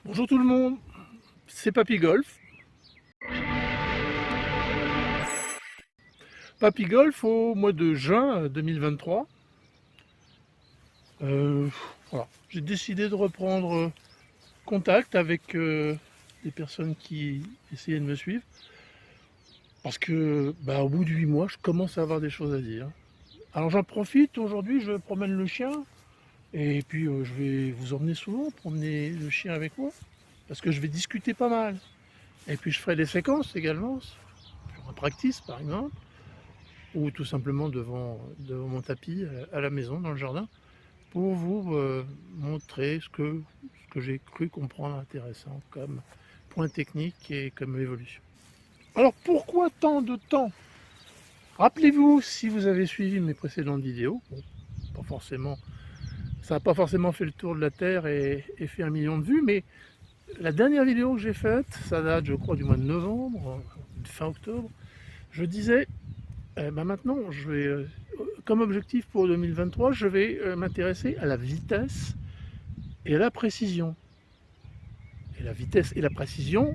Bonjour tout le monde, c'est Papy Golf. Papy Golf au mois de juin 2023. Euh, voilà. J'ai décidé de reprendre contact avec des personnes qui essayaient de me suivre parce que au bout de 8 mois, je commence à avoir des choses à dire. Alors j'en profite, aujourd'hui je promène le chien et puis je vais vous emmener souvent promener le chien avec moi parce que je vais discuter pas mal. Et puis je ferai des séquences également, sur un practice par exemple, ou tout simplement devant mon tapis à la maison, dans le jardin, pour vous montrer ce que j'ai cru comprendre intéressant comme point technique et comme évolution. Alors pourquoi tant de temps? Rappelez-vous, si vous avez suivi mes précédentes vidéos, bon, pas forcément, ça n'a pas forcément fait le tour de la Terre et fait 1 million de vues, mais la dernière vidéo que j'ai faite, ça date je crois du mois de novembre, fin octobre, je disais maintenant, je vais, comme objectif pour 2023, je vais m'intéresser à la vitesse et à la précision. Et la vitesse et la précision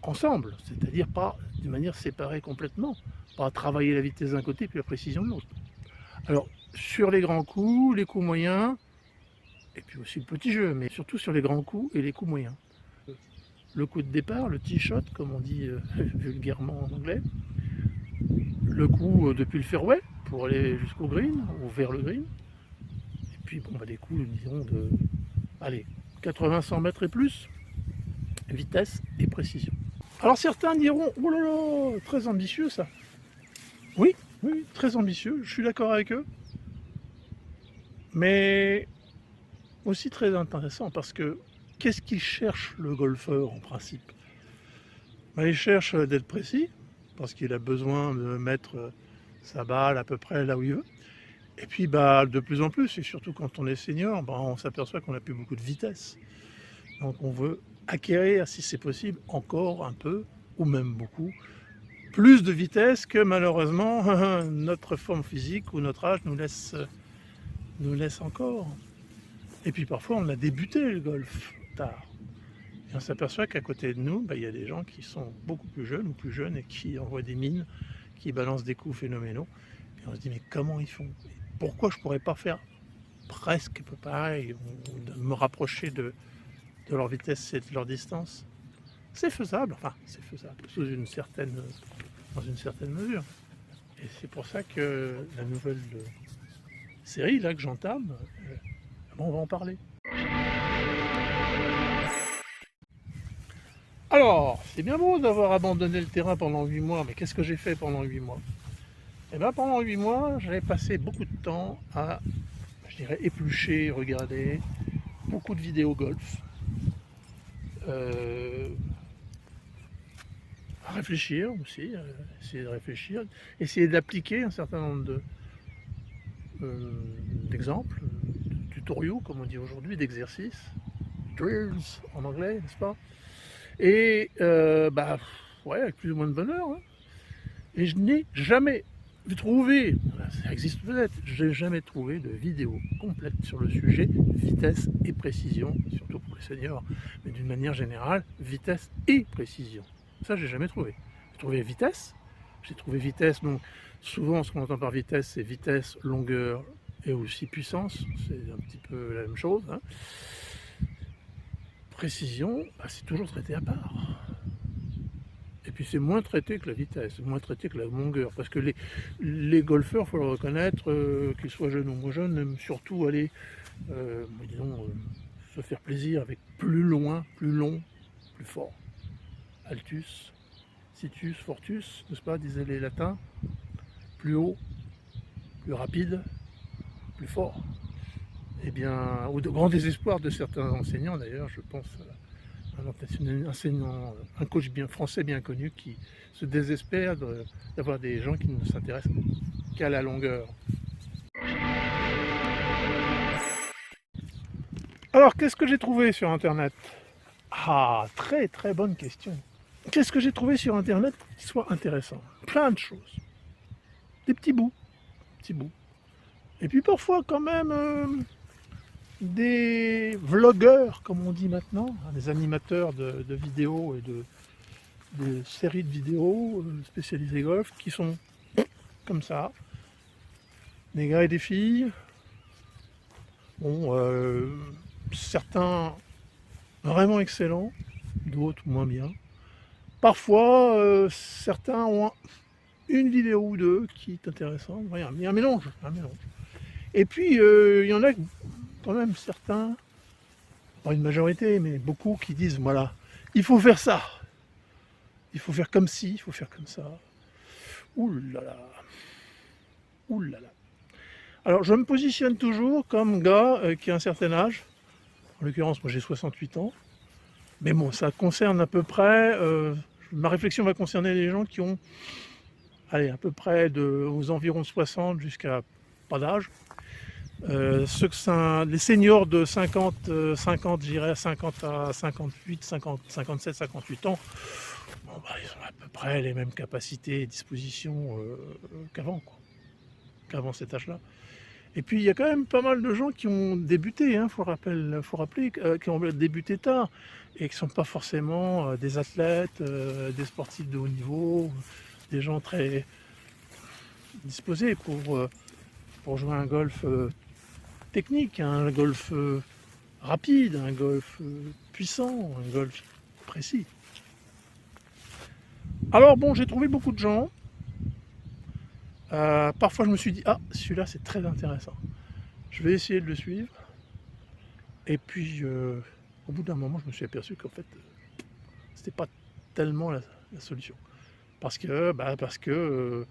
ensemble, c'est-à-dire pas de manière séparée complètement, pas travailler la vitesse d'un côté puis la précision de l'autre. Alors, sur les grands coups, les coups moyens, et puis aussi le petit jeu, mais surtout sur les grands coups et les coups moyens. Le coup de départ, le tee shot, comme on dit vulgairement en anglais, le coup depuis le fairway pour aller jusqu'au green ou vers le green, et puis des coups, disons, de allez, 80-100 mètres et plus, vitesse et précision. Alors certains diront, oh là là, très ambitieux ça. Oui, oui, très ambitieux, je suis d'accord avec eux, mais aussi très intéressant parce que qu'est-ce qu'il cherche le golfeur en principe? Il cherche d'être précis, parce qu'il a besoin de mettre sa balle à peu près là où il veut. Et puis de plus en plus, et surtout quand on est senior, on s'aperçoit qu'on n'a plus beaucoup de vitesse. Donc on veut acquérir, si c'est possible, encore un peu, ou même beaucoup, plus de vitesse que malheureusement notre forme physique ou notre âge nous laisse encore. Et puis parfois on a débuté le golf tard. Et on s'aperçoit qu'à côté de nous, il y a des gens qui sont beaucoup plus jeunes ou plus jeunes et qui envoient des mines, qui balancent des coups phénoménaux. Et on se dit mais comment ils font? Pourquoi je ne pourrais pas faire presque pareil, ou de me rapprocher de leur vitesse et de leur distance? C'est faisable, enfin c'est faisable, dans une certaine mesure. Et c'est pour ça que la nouvelle série là que j'entame, on va en parler. Alors, c'est bien beau d'avoir abandonné le terrain pendant 8 mois, mais qu'est-ce que j'ai fait pendant 8 mois? Eh bien pendant 8 mois, j'ai passé beaucoup de temps à, je dirais, éplucher, regarder beaucoup de vidéos golf, euh, à réfléchir aussi, essayer de réfléchir, essayer d'appliquer un certain nombre d'exemples, de tutoriaux, comme on dit aujourd'hui, d'exercices, drills en anglais, n'est-ce pas? Et ouais, avec plus ou moins de bonheur. Hein. Et je n'ai jamais trouvé, ça existe peut-être, je n'ai jamais trouvé de vidéo complète sur le sujet vitesse et précision, surtout pour les seniors, mais d'une manière générale, vitesse et précision. Ça, j'ai jamais trouvé. J'ai trouvé vitesse, donc souvent ce qu'on entend par vitesse, c'est vitesse, longueur et aussi puissance, c'est un petit peu la même chose. Hein. Précision, c'est toujours traité à part. Et puis c'est moins traité que la vitesse, moins traité que la longueur, parce que les golfeurs, il faut le reconnaître, qu'ils soient jeunes ou moins jeunes, aiment surtout aller, disons, se faire plaisir avec plus loin, plus long, plus fort. Altus, situs, fortus, n'est-ce pas, disaient les latins. Plus haut, plus rapide, plus fort. Eh bien, au grand désespoir de certains enseignants d'ailleurs, je pense un enseignant, un coach français bien connu qui se désespère d'avoir des gens qui ne s'intéressent qu'à la longueur. Alors, qu'est-ce que j'ai trouvé sur Internet? Ah, très très bonne question. Qu'est-ce que j'ai trouvé sur Internet qui soit intéressant? Plein de choses. Des petits bouts, petits bouts. Et puis parfois quand même des vlogueurs, comme on dit maintenant, hein, des animateurs de vidéos et de séries de vidéos spécialisées golf, qui sont comme ça, des gars et des filles. Bon, certains vraiment excellents, d'autres moins bien. Parfois, certains ont une vidéo ou deux qui est intéressante. Il y a un mélange, un mélange. Et puis, il y en a quand même certains, pas une majorité, mais beaucoup qui disent, voilà, il faut faire ça. Il faut faire comme ci, il faut faire comme ça. Ouh là là. Ouh là là. Alors, je me positionne toujours comme gars qui a un certain âge. En l'occurrence, moi j'ai 68 ans. Mais bon, ça concerne à peu près... ma réflexion va concerner les gens qui ont, allez, à peu près aux environs de 60 jusqu'à pas d'âge. Les seniors de 50, j'irais à 50 à 58, 50, 57, 58 ans, bon, bah, ils ont à peu près les mêmes capacités et dispositions qu'avant, qu'avant cet âge-là. Et puis il y a quand même pas mal de gens qui ont débuté, hein, faut rappeler, qui ont débuté tard et qui ne sont pas forcément des athlètes, des sportifs de haut niveau, des gens très disposés pour jouer un golf technique, un golf rapide, un golf puissant, un golf précis. Alors bon, j'ai trouvé beaucoup de gens. Parfois je me suis dit, ah, celui-là c'est très intéressant. Je vais essayer de le suivre. Et puis, au bout d'un moment, je me suis aperçu qu'en fait, c'était pas tellement la solution. Parce que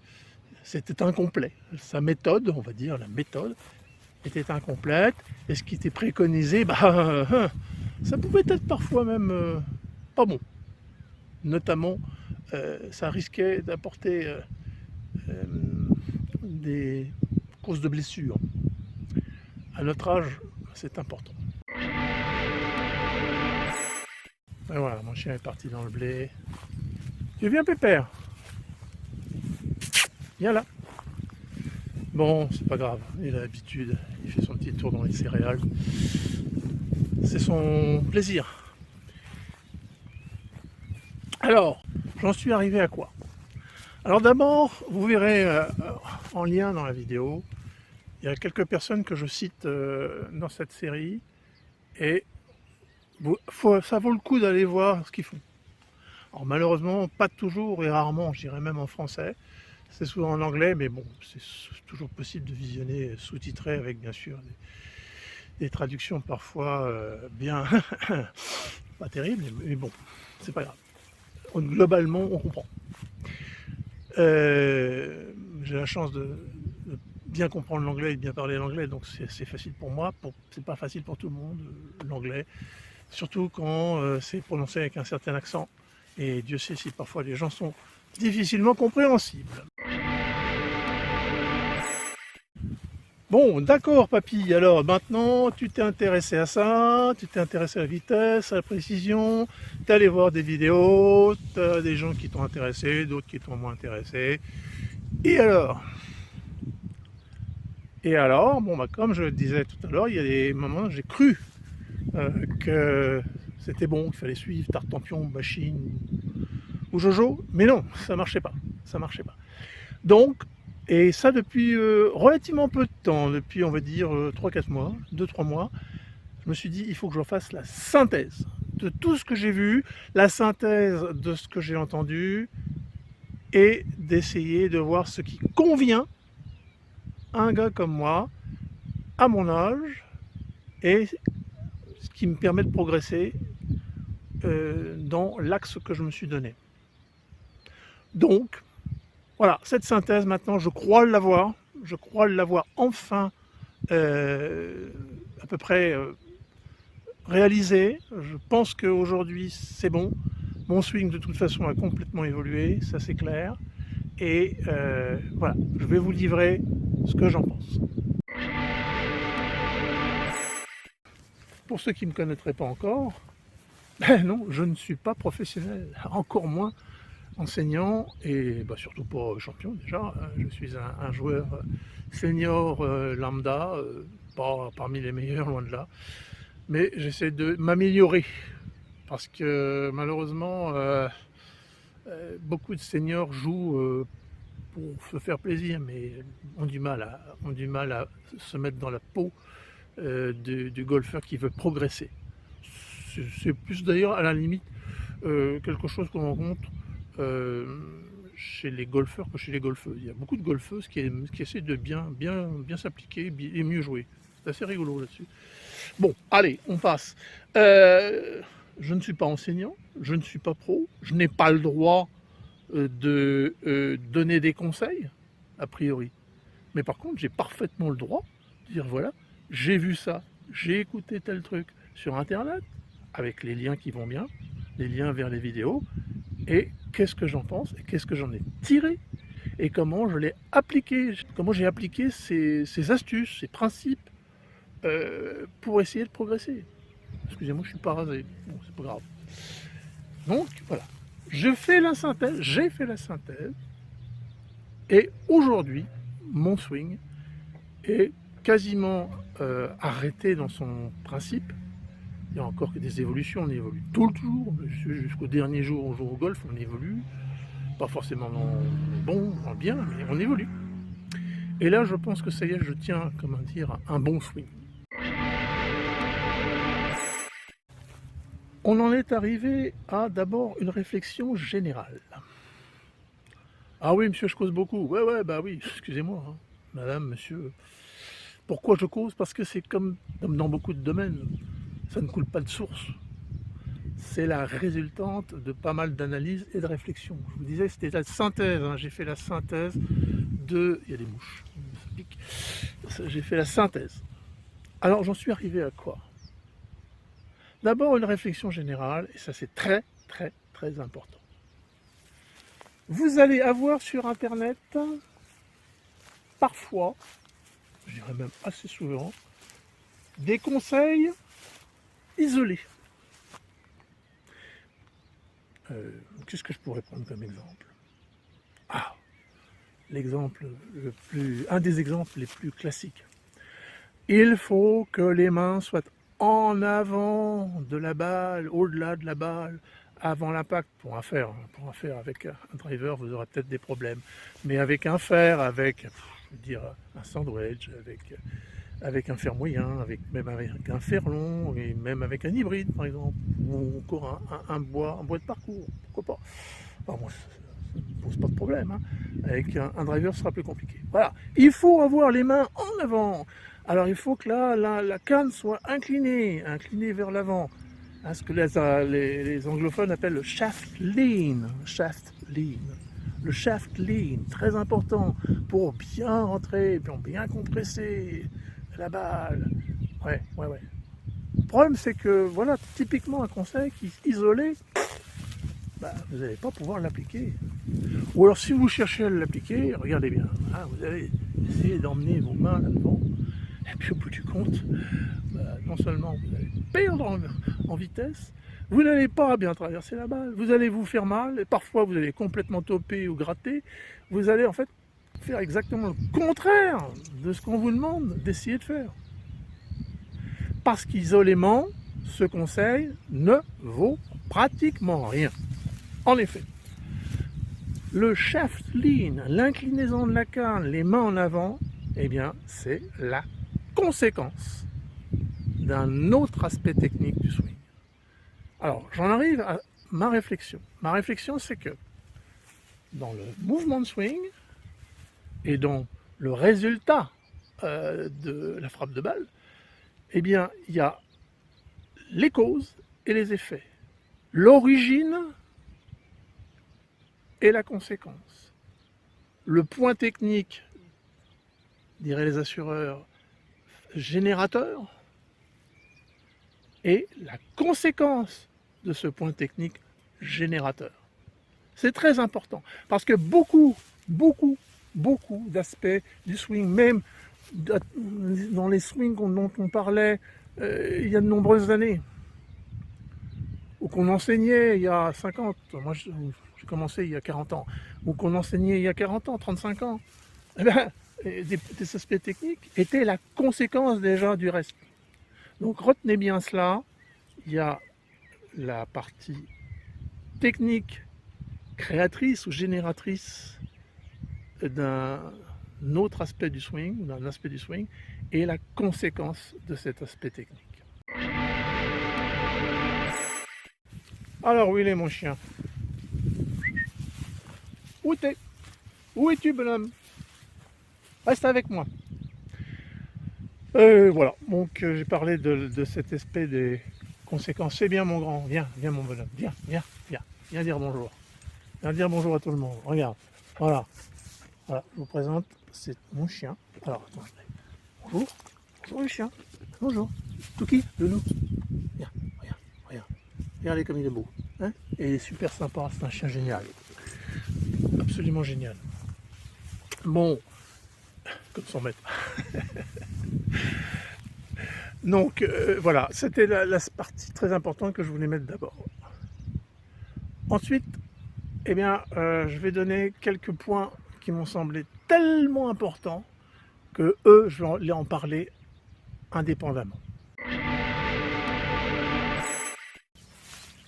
c'était incomplet. Sa méthode, on va dire, la méthode, était incomplète. Et ce qui était préconisé, ça pouvait être parfois même pas bon. Notamment, ça risquait d'apporter des causes de blessures. À notre âge, c'est important. Et voilà, mon chien est parti dans le blé. Tu viens, Pépère? Viens là. Bon, c'est pas grave, il a l'habitude, il fait son petit tour dans les céréales. C'est son plaisir. Alors, j'en suis arrivé à quoi? Alors d'abord, vous verrez en lien dans la vidéo, il y a quelques personnes que je cite dans cette série et ça vaut le coup d'aller voir ce qu'ils font. Alors malheureusement, pas toujours et rarement, je dirais même en français. C'est souvent en anglais, mais bon, c'est toujours possible de visionner sous-titré avec bien sûr des traductions parfois bien pas terribles, mais bon, c'est pas grave. Globalement, on comprend. J'ai la chance de bien comprendre l'anglais et de bien parler l'anglais, donc c'est facile pour moi. C'est pas facile pour tout le monde, l'anglais, surtout quand c'est prononcé avec un certain accent. Et Dieu sait si parfois les gens sont difficilement compréhensibles. Bon, d'accord papy, alors maintenant tu t'es intéressé à ça, tu t'es intéressé à la vitesse, à la précision, tu es allé voir des vidéos, tu as des gens qui t'ont intéressé, d'autres qui t'ont moins intéressé. Et alors, bon, comme je le disais tout à l'heure, il y a des moments où j'ai cru que c'était bon, qu'il fallait suivre Tartampion, Machine ou Jojo, mais non, ça marchait pas, ça marchait pas. Donc, et ça depuis relativement peu de temps, depuis on va dire 3-4 mois, 2-3 mois, je me suis dit il faut que je fasse la synthèse de tout ce que j'ai vu, la synthèse de ce que j'ai entendu, et d'essayer de voir ce qui convient à un gars comme moi, à mon âge, et ce qui me permet de progresser dans l'axe que je me suis donné. Donc, voilà, cette synthèse maintenant, je crois l'avoir enfin à peu près réalisée. Je pense qu'aujourd'hui c'est bon. Mon swing de toute façon a complètement évolué, ça c'est clair. Et voilà, je vais vous livrer ce que j'en pense. Pour ceux qui ne me connaîtraient pas encore, non, je ne suis pas professionnel, encore moins enseignant et surtout pas champion déjà. Je suis un joueur senior lambda pas parmi les meilleurs, loin de là. Mais j'essaie de m'améliorer. Parce que malheureusement, beaucoup de seniors jouent pour se faire plaisir, mais ont du mal à se mettre dans la peau du golfeur qui veut progresser. C'est plus d'ailleurs à la limite quelque chose qu'on rencontre chez les golfeurs que chez les golfeuses. Il y a beaucoup de golfeuses qui essaient de bien s'appliquer et mieux jouer. C'est assez rigolo là-dessus. Bon, allez, on passe. Je ne suis pas enseignant, je ne suis pas pro, je n'ai pas le droit de donner des conseils, a priori. Mais par contre, j'ai parfaitement le droit de dire, voilà, j'ai vu ça, j'ai écouté tel truc sur Internet, avec les liens qui vont bien, les liens vers les vidéos, et qu'est-ce que j'en pense, et qu'est-ce que j'en ai tiré, et comment je l'ai appliqué, comment j'ai appliqué ces astuces, ces principes, pour essayer de progresser. Excusez-moi, je suis pas rasé, bon, c'est pas grave. Donc, voilà. J'ai fait la synthèse, et aujourd'hui, mon swing est quasiment arrêté dans son principe. Il y a encore que des évolutions, on évolue tout le jour, jusqu'au dernier jour où on joue au golf, on évolue, pas forcément en bien, mais on évolue. Et là, je pense que ça y est, je tiens, comment dire, un bon swing. On en est arrivé à d'abord une réflexion générale. Ah oui, monsieur, je cause beaucoup. Ouais, bah oui, excusez-moi, hein. Madame, monsieur. Pourquoi je cause? Parce que c'est comme dans beaucoup de domaines, ça ne coule pas de source. C'est la résultante de pas mal d'analyses et de réflexions. Je vous disais, c'était la synthèse, hein. J'ai fait la synthèse de... Il y a des mouches, ça pique. J'ai fait la synthèse. Alors, j'en suis arrivé à quoi? D'abord, une réflexion générale, et ça c'est très important. Vous allez avoir sur Internet, parfois, je dirais même assez souvent, des conseils isolés. Qu'est-ce que je pourrais prendre comme exemple? Ah, un des exemples les plus classiques. Il faut que les mains soient en avant de la balle, au-delà de la balle, avant l'impact. Pour un fer avec un driver, vous aurez peut-être des problèmes. Mais avec un fer, avec je veux dire, un sandwich, avec un fer moyen, même avec un fer long, et même avec un hybride par exemple, ou encore un bois de parcours, pourquoi pas. Alors moi, ça ne pose pas de problème, hein. Avec un driver, ce sera plus compliqué. Voilà, il faut avoir les mains en avant. Alors il faut que la canne soit inclinée vers l'avant. Hein, ce que les anglophones appellent le shaft lean. Le shaft lean, très important pour bien rentrer, pour bien compresser la balle. Ouais. Le problème, c'est que, voilà, typiquement un conseil qui est isolé, vous n'allez pas pouvoir l'appliquer. Ou alors, si vous cherchez à l'appliquer, regardez bien, hein, vous allez essayer d'emmener vos mains là-devant, et puis au bout du compte, non seulement vous allez perdre en vitesse, vous n'allez pas bien traverser la balle, vous allez vous faire mal, et parfois vous allez complètement toper ou gratter, vous allez en fait faire exactement le contraire de ce qu'on vous demande d'essayer de faire. Parce qu'isolément, ce conseil ne vaut pratiquement rien. En effet, le shaft lean, l'inclinaison de la canne, les mains en avant, eh bien, c'est la conséquence d'un autre aspect technique du swing. Alors, j'en arrive à ma réflexion. Ma réflexion, c'est que dans le mouvement de swing et dans le résultat de la frappe de balle, eh bien, il y a les causes et les effets. L'origine et la conséquence. Le point technique, diraient les assureurs, générateur, et la conséquence de ce point technique générateur. C'est très important, parce que beaucoup d'aspects du swing, même dans les swings dont on parlait il y a de nombreuses années, ou qu'on enseignait il y a 50, moi j'ai commencé il y a 40 ans, ou qu'on enseignait il y a 40 ans, 35 ans, eh bien, des aspects techniques étaient la conséquence déjà du reste. Donc retenez bien cela, il y a la partie technique créatrice ou génératrice d'un autre aspect du swing, d'un aspect du swing, et la conséquence de cet aspect technique. Alors où il est mon chien? Où t'es? Où es-tu, bonhomme? Reste avec moi. Voilà, donc j'ai parlé de cet aspect des conséquences. C'est bien mon grand, viens, viens mon bonhomme, viens, viens, viens, viens dire bonjour. Viens dire bonjour à tout le monde, regarde, voilà. Voilà, je vous présente, c'est mon chien. Alors, attends, bonjour, bonjour le chien, bonjour. Touki, le loup. Viens, regarde, regarde. Regardez comme il est beau. Hein, et il est super sympa, c'est un chien génial. Absolument génial. Bon, comme son maître. Donc voilà, c'était la partie très importante que je voulais mettre d'abord. Ensuite, eh bien, je vais donner quelques points qui m'ont semblé tellement importants que eux, je vais en parler indépendamment.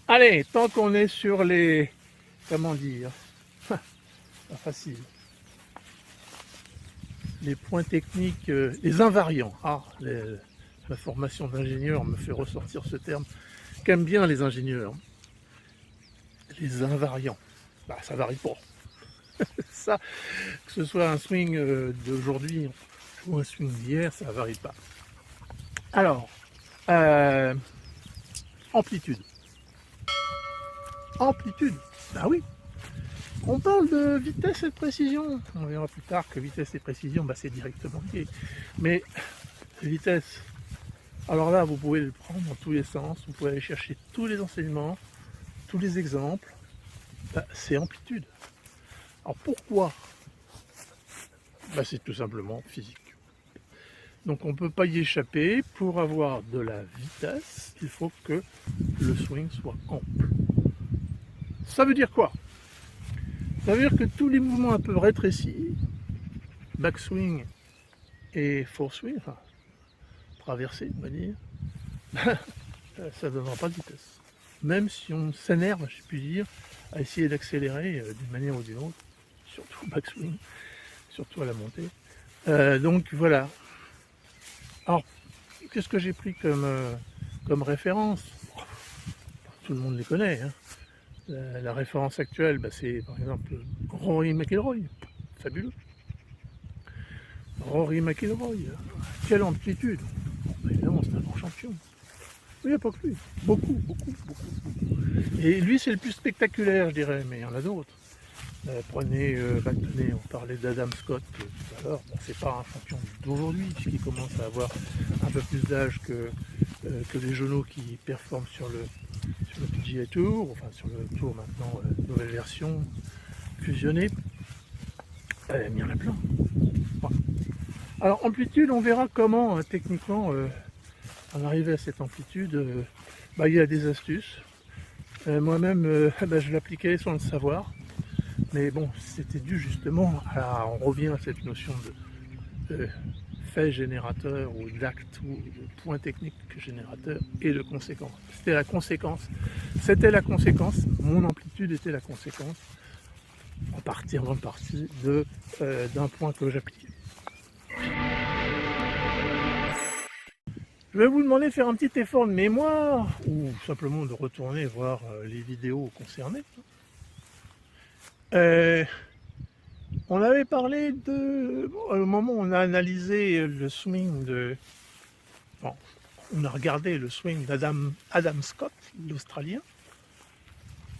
Allez, tant qu'on est sur les... comment dire? Pas facile. Les points techniques, les invariants. Ah, la formation d'ingénieur me fait ressortir ce terme qu'aiment bien les ingénieurs. Les invariants. Bah, ça varie pas. Ça, que ce soit un swing d'aujourd'hui ou un swing d'hier, ça varie pas. Alors, amplitude. Amplitude, bah oui. On parle de vitesse et de précision. On verra plus tard que vitesse et précision, bah, c'est directement lié. Mais vitesse, alors là, vous pouvez le prendre dans tous les sens. Vous pouvez aller chercher tous les enseignements, tous les exemples. Bah, c'est amplitude. Alors pourquoi? Bah, c'est tout simplement physique. Donc on ne peut pas y échapper. Pour avoir de la vitesse, il faut que le swing soit ample. Ça veut dire quoi? Ça veut dire que tous les mouvements un peu rétrécis, backswing et foreswing, enfin traversé, on va dire, ça ne donnera pas de vitesse. Même si on s'énerve, je puis dire, à essayer d'accélérer d'une manière ou d'une autre, surtout backswing, surtout à la montée. Donc voilà. Alors, qu'est-ce que j'ai pris comme référence? Tout le monde les connaît. Hein. La référence actuelle, bah, c'est par exemple Rory McIlroy, fabuleux. Rory McIlroy, quelle amplitude! Bah, évidemment, c'est un grand champion. Il n'y a pas que lui, beaucoup, beaucoup, beaucoup, beaucoup. Et lui, c'est le plus spectaculaire, je dirais, mais il y en a d'autres. Prenez, tenez, on parlait d'Adam Scott tout à l'heure, bon, c'est pas un champion d'aujourd'hui, puisqu'il commence à avoir un peu plus d'âge que les genoux qui performent sur le PGA Tour, enfin sur le Tour maintenant, nouvelle version, fusionnée. Mais il y en a plein. Voilà. Alors amplitude, on verra comment techniquement en arriver à cette amplitude. Il y a des astuces. Moi-même, je l'appliquais sans le savoir. Mais bon, c'était dû justement on revient à cette notion de fait générateur ou d'acte ou de point technique générateur et de conséquence. C'était la conséquence, mon amplitude était la conséquence, en grande partie, d'un point que j'appliquais. Je vais vous demander de faire un petit effort de mémoire ou simplement de retourner voir les vidéos concernées. On avait parlé au moment où on a analysé le swing on a regardé le swing d'Adam Scott, l'Australien.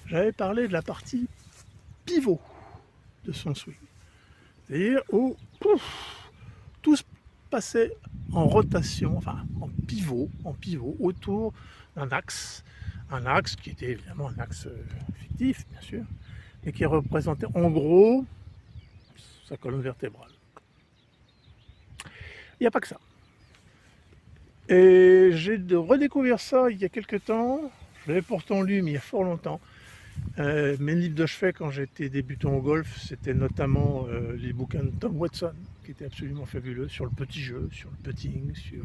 J'avais parlé de la partie pivot de son swing. C'est-à-dire où tout se passait en rotation, enfin en pivot autour d'un axe. Un axe qui était évidemment un axe fictif, bien sûr, et qui représentait en gros sa colonne vertébrale. Il n'y a pas que ça. Et j'ai redécouvert ça il y a quelques temps. Je l'avais pourtant lu, mais il y a fort longtemps. Mes livres de chevet quand j'étais débutant au golf, c'était notamment les bouquins de Tom Watson, qui étaient absolument fabuleux, sur le petit jeu, sur le putting, sur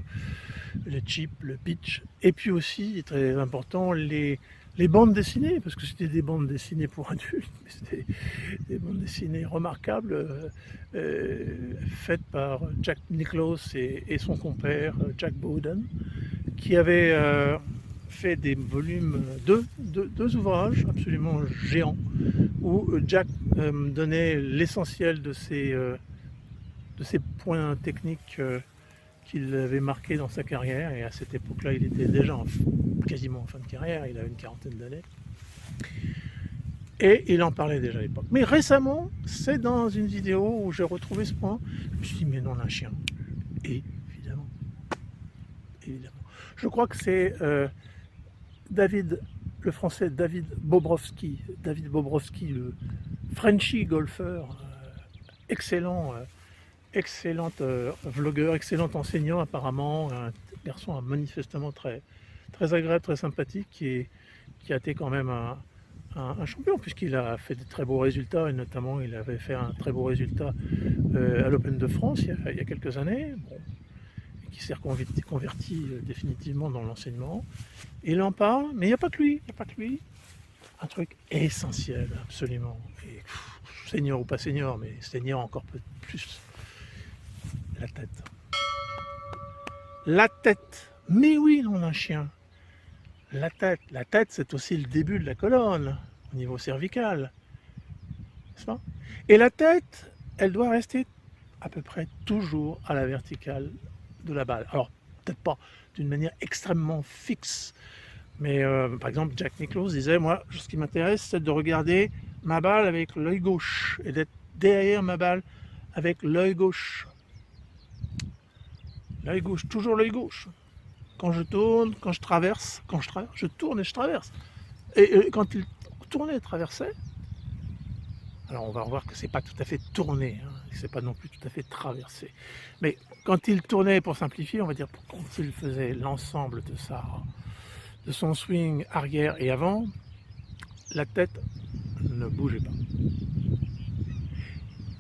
les chips, le pitch. Et puis aussi, très important, les bandes dessinées, parce que c'était des bandes dessinées pour adultes, mais c'était des bandes dessinées remarquables, faites par Jack Nicklaus et son compère Jack Bowden, qui avait fait des volumes, deux ouvrages absolument géants, où Jack donnait l'essentiel de ses points techniques qu'il avait marqués dans sa carrière. Et à cette époque-là, il était déjà quasiment en fin de carrière, il avait une quarantaine d'années. Et il en parlait déjà à l'époque. Mais récemment, c'est dans une vidéo où j'ai retrouvé ce point. Je me suis dit, mais non, un chien. Et évidemment. Je crois que c'est le français David Bobrovsky, le Frenchy golfeur, excellent vlogueur, excellent enseignant apparemment, un garçon manifestement très agréable, très sympathique, qui a été quand même un champion, puisqu'il a fait de très beaux résultats, et notamment il avait fait un très beau résultat à l'Open de France il y a quelques années, bon, et qui s'est converti définitivement dans l'enseignement. Et il en parle, mais il n'y a pas que lui, un truc essentiel, absolument. Et, senior ou pas senior, mais senior encore plus, la tête. La tête. Mais oui, on a un chien. La tête, c'est aussi le début de la colonne, au niveau cervical. N'est-ce pas? Et la tête, elle doit rester à peu près toujours à la verticale de la balle. Alors, peut-être pas d'une manière extrêmement fixe, mais par exemple, Jack Nicklaus disait, moi, ce qui m'intéresse, c'est de regarder ma balle avec l'œil gauche, et d'être derrière ma balle avec l'œil gauche. L'œil gauche, toujours l'œil gauche. Quand je tourne, quand je traverse, je tourne et je traverse. Et quand il tournait et traversait, alors on va revoir que c'est pas tout à fait tourné, hein, c'est pas non plus tout à fait traversé. Mais quand il tournait, pour simplifier, on va dire, quand il faisait l'ensemble de son swing arrière et avant, la tête ne bougeait pas.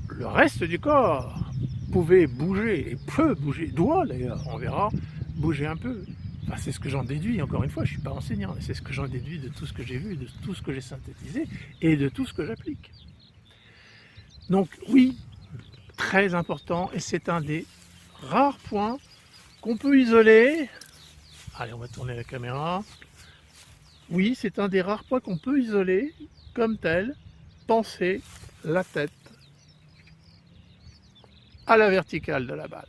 Le reste du corps pouvait bouger, et peut bouger, doit d'ailleurs, on verra, bouger un peu. Enfin, c'est ce que j'en déduis, encore une fois, je ne suis pas enseignant, mais c'est ce que j'en déduis de tout ce que j'ai vu, de tout ce que j'ai synthétisé et de tout ce que j'applique. Donc oui, très important, et c'est un des rares points qu'on peut isoler. Allez, on va tourner la caméra. Oui, c'est un des rares points qu'on peut isoler comme tel, penser la tête à la verticale de la balle.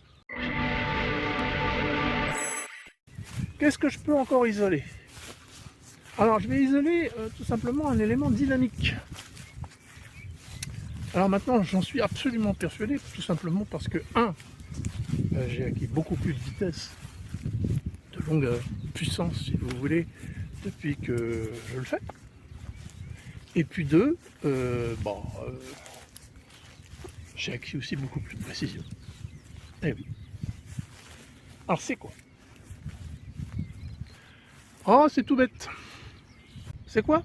Qu'est-ce que je peux encore isoler? Alors je vais isoler tout simplement un élément dynamique. Alors maintenant j'en suis absolument persuadé, tout simplement parce que j'ai acquis beaucoup plus de vitesse, de longueur, de puissance si vous voulez, depuis que je le fais. Et puis j'ai acquis aussi beaucoup plus de précision. Eh oui. Alors c'est quoi? Oh, c'est tout bête. C'est quoi?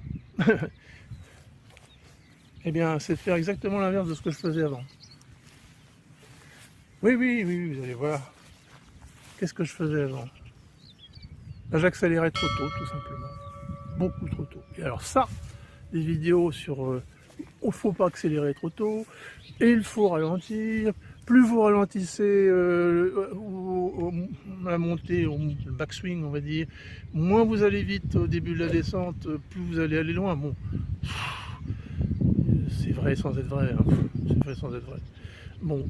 Eh bien, c'est de faire exactement l'inverse de ce que je faisais avant. Oui, vous allez voir. Qu'est-ce que je faisais avant? Là, j'accélérais trop tôt, tout simplement. Beaucoup trop tôt. Et alors ça, des vidéos sur il ne faut pas accélérer trop tôt, et il faut ralentir. Plus vous ralentissez la montée, le backswing, on va dire, moins vous allez vite au début de la descente, plus vous allez aller loin. Bon, c'est vrai sans être vrai, hein. C'est vrai sans être vrai. Bon,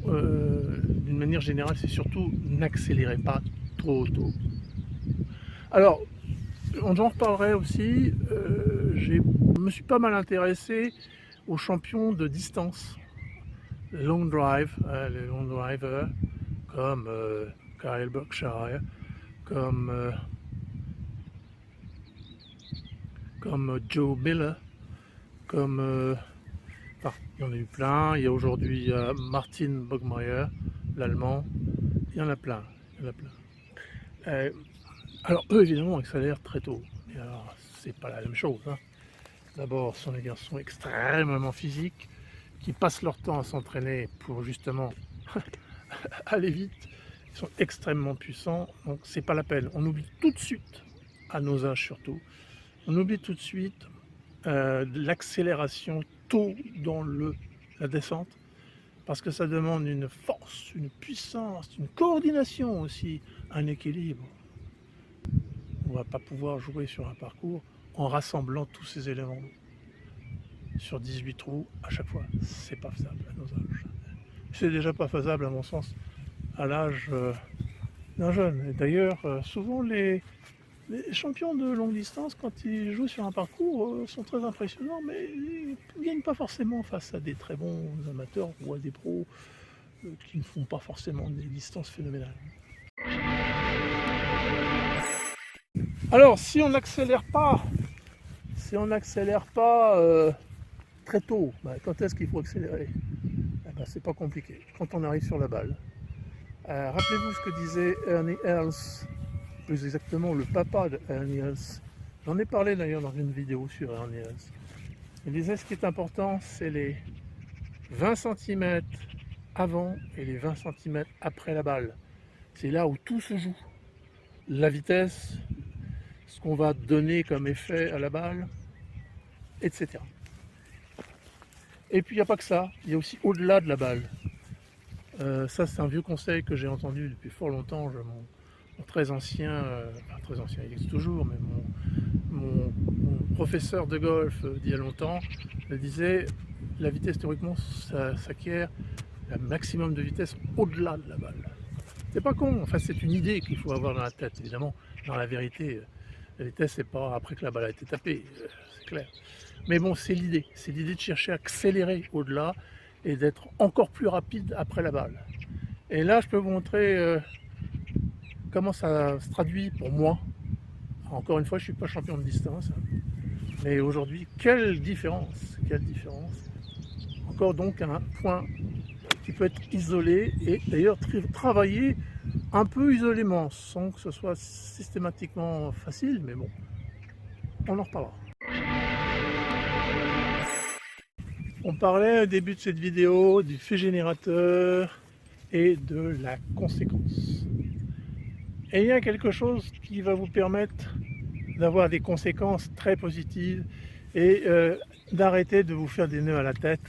d'une manière générale, c'est surtout n'accélérez pas trop tôt. Alors, j'en reparlerai aussi, je me suis pas mal intéressé aux champions de distance, les long drivers, comme Kyle Berkshire, comme Joe Miller, comme enfin, il y en a eu plein. Il y a aujourd'hui Martin Bogmeier, l'allemand. Il y en a plein. Alors eux évidemment accélèrent très tôt. Et alors c'est pas la même chose, hein. D'abord, ce sont des garçons extrêmement physiques qui passent leur temps à s'entraîner pour justement aller vite. Ils sont extrêmement puissants, donc c'est pas la peine. On oublie tout de suite, à nos âges surtout, on oublie tout de suite l'accélération tôt dans la descente, parce que ça demande une force, une puissance, une coordination aussi, un équilibre. On ne va pas pouvoir jouer sur un parcours en rassemblant tous ces éléments sur 18 trous à chaque fois. C'est pas faisable à nos âges. C'est déjà pas faisable à mon sens à l'âge d'un jeune. Et d'ailleurs, souvent les champions de longue distance, quand ils jouent sur un parcours, sont très impressionnants, mais ils ne gagnent pas forcément face à des très bons amateurs ou à des pros qui ne font pas forcément des distances phénoménales. Alors, si on n'accélère pas, très tôt, quand est-ce qu'il faut accélérer? C'est pas compliqué, quand on arrive sur la balle. Rappelez-vous ce que disait Ernie Els, plus exactement le papa de Ernie Els. J'en ai parlé d'ailleurs dans une vidéo sur Ernie Els. Il disait ce qui est important, c'est les 20 cm avant et les 20 cm après la balle. C'est là où tout se joue. La vitesse, ce qu'on va donner comme effet à la balle, etc. Et puis il n'y a pas que ça, il y a aussi au-delà de la balle. Ça c'est un vieux conseil que j'ai entendu depuis fort longtemps. Mon très ancien, très ancien, il existe toujours, mais mon professeur de golf d'il y a longtemps me disait la vitesse théoriquement s'acquiert le maximum de vitesse au-delà de la balle. C'est pas con, enfin c'est une idée qu'il faut avoir dans la tête, évidemment. Dans la vérité, la vitesse c'est pas après que la balle a été tapée, c'est clair. Mais bon, c'est l'idée de chercher à accélérer au-delà et d'être encore plus rapide après la balle. Et là, je peux vous montrer comment ça se traduit pour moi. Encore une fois, je ne suis pas champion de distance, mais aujourd'hui, quelle différence, quelle différence. Encore donc un point qui peut être isolé et d'ailleurs travailler un peu isolément, sans que ce soit systématiquement facile, mais bon, on en reparlera. On parlait au début de cette vidéo du fait générateur et de la conséquence. Et il y a quelque chose qui va vous permettre d'avoir des conséquences très positives et d'arrêter de vous faire des nœuds à la tête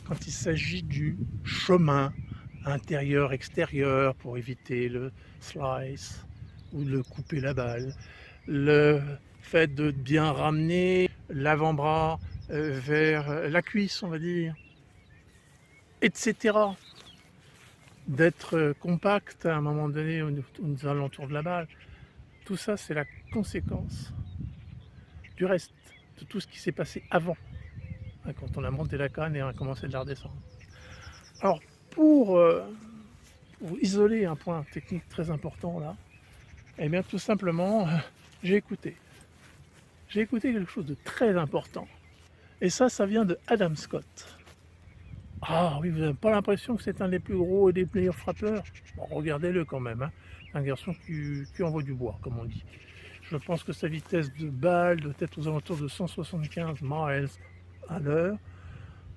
quand il s'agit du chemin intérieur-extérieur pour éviter le slice ou de couper la balle, le fait de bien ramener l'avant-bras vers la cuisse, on va dire, etc. D'être compact à un moment donné aux alentours de la balle. Tout ça, c'est la conséquence du reste, de tout ce qui s'est passé avant, quand on a monté la canne et on a commencé de la redescendre. Alors, pour isoler un point technique très important là, eh bien tout simplement, j'ai écouté. J'ai écouté quelque chose de très important. Et ça vient de Adam Scott. Ah oui, vous n'avez pas l'impression que c'est un des plus gros et des meilleurs frappeurs? Bon, regardez-le quand même, hein. Un garçon qui envoie du bois, comme on dit. Je pense que sa vitesse de balle doit être aux alentours de 175 miles à l'heure.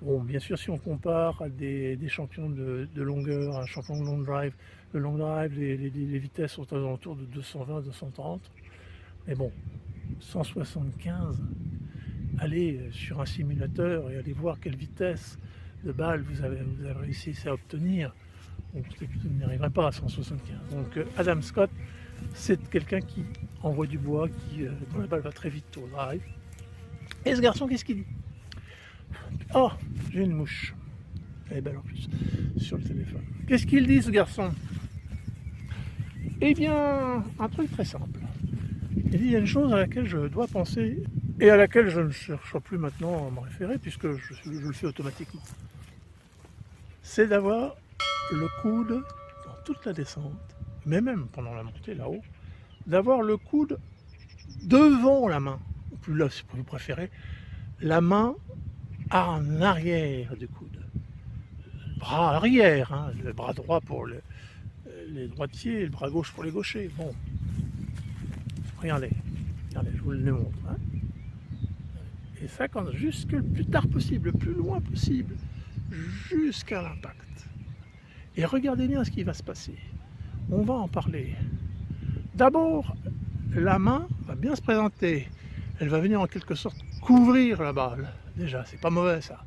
Bon, bien sûr, si on compare à des champions de longueur, un champion de long drive, les vitesses sont aux alentours de 220-230. Mais bon, 175, allez sur un simulateur et allez voir quelle vitesse de balle vous avez réussi à obtenir. Donc, vous n'arriverez pas à 175. Donc Adam Scott, c'est quelqu'un qui envoie du bois, dont la balle va très vite au drive. Et ce garçon, qu'est-ce qu'il dit? Oh, j'ai une mouche. Elle est belle en plus, sur le téléphone. Qu'est-ce qu'il dit, ce garçon? Eh bien, un truc très simple. Il dit, il y a une chose à laquelle je dois penser et à laquelle je ne cherche plus maintenant à me référer puisque je le fais automatiquement. C'est d'avoir le coude dans toute la descente, mais même pendant la montée là-haut, d'avoir le coude devant la main, ou plus là si vous préférez, la main en arrière du coude. Le bras arrière, hein, le bras droit pour les droitiers, le bras gauche pour les gauchers. Bon, regardez, je vous le montre. Hein. Et ça, jusque le plus tard possible, le plus loin possible, jusqu'à l'impact. Et regardez bien ce qui va se passer. On va en parler. D'abord, la main va bien se présenter. Elle va venir en quelque sorte couvrir la balle. Déjà, c'est pas mauvais ça.